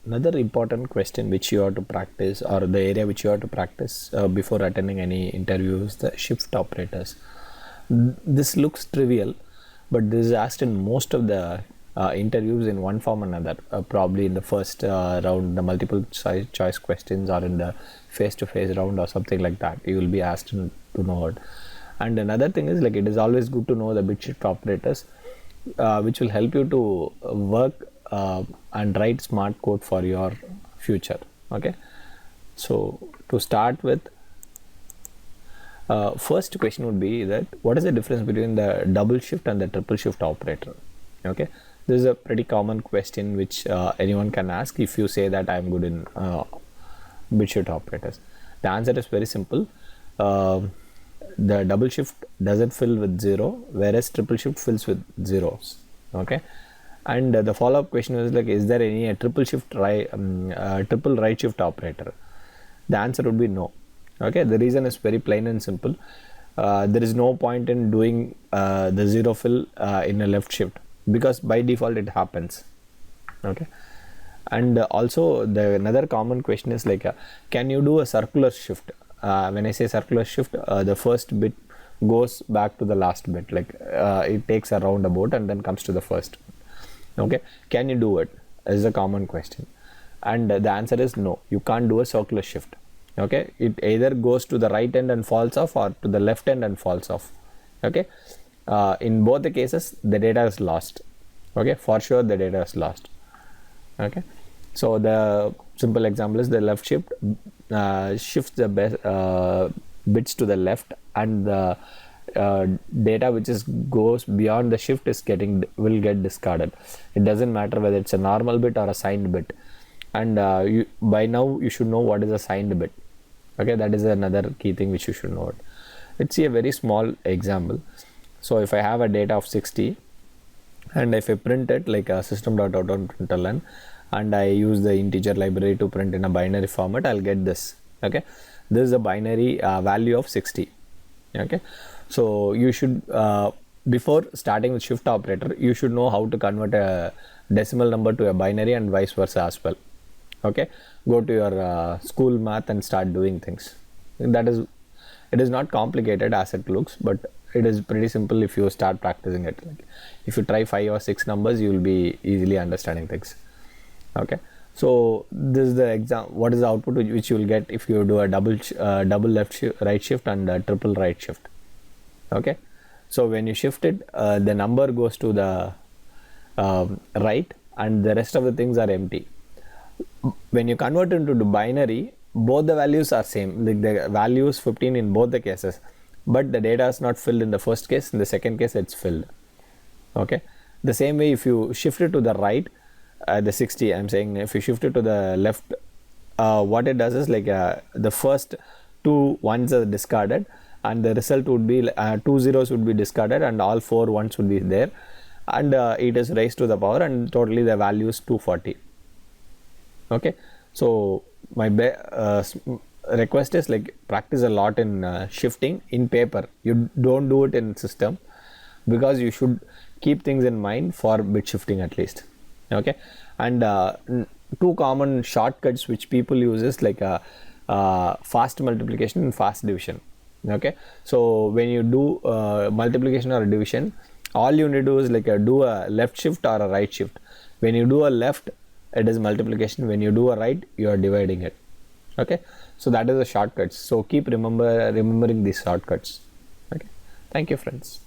another important question which you have to practice, or the area which you have to practice before attending any interviews, the shift operators. This looks trivial, but this is asked in most of the interviews in one form or another. Probably in the first round, the multiple choice questions, or in the face-to-face round or something like that, you will be asked to know it. And another thing is, like, it is always good to know the bit shift operators, which will help you to work and write smart code for your future. Okay, so to start with, first question would be that what is the difference between the double shift and the triple shift operator? Okay, this is a pretty common question which anyone can ask if you say that I am good in bit shift operators. The answer is very simple. The double shift doesn't fill with 0, whereas triple shift fills with zeros. Okay, and the follow-up question is like, is there any triple right shift operator? The answer would be no. Okay, the reason is very plain and simple. There is no point in doing the 0 fill in a left shift, because by default it happens. Okay, and also another common question is like, can you do a circular shift? When I say circular shift, the first bit goes back to the last bit, like it takes a roundabout and then comes to the first. Okay, can you do it? Is a common question, and the answer is no, you can't do a circular shift. Okay, it either goes to the right end and falls off, or to the left end and falls off. Okay, in both the cases the data is lost. Okay, for sure the data is lost. Okay, so the simple example is the left shift shifts the bits to the left, and the data which goes beyond the shift will get discarded. It doesn't matter whether it's a normal bit or a signed bit, and by now you should know what is a signed bit. Okay, that is another key thing which you should know. Let's see a very small example. So if I have a data of 60, and if I print it like a system.out.println, and I use the integer library to print in a binary format, I'll get this. Okay, this is a binary value of 60. Okay, so you should before starting with shift operator, you should know how to convert a decimal number to a binary, and vice versa as well. Okay, go to your school math and start doing things. It is not complicated as it looks, but it is pretty simple if you start practicing it. Like, if you try 5 or 6 numbers, you will be easily understanding things. Okay, so this is the example. What is the output which you will get if you do a double right shift and a triple right shift? Okay, so when you shift it, the number goes to the right, and the rest of the things are empty. When you convert into the binary, both the values are same, like the value is 15 in both the cases, but the data is not filled in the first case. In the second case it's filled. Okay, the same way if you shift it to the right, the 60, I'm saying, if you shift it to the left, what it does is like the first 2 ones are discarded, and the result would be 2 zeros would be discarded, and all 4 ones would be there, and it is raised to the power, and totally the value is 240. Okay, so my request is like, practice a lot in shifting in paper. You don't do it in system, because you should keep things in mind for bit shifting at least. Okay, and 2 common shortcuts which people use is like fast multiplication and fast division. Okay, so when you do multiplication or division, all you need to do is like do a left shift or a right shift. When you do a left, it is multiplication. When you do a right, you are dividing it. Okay, so that is the shortcuts. So keep remembering these shortcuts. Okay, thank you friends.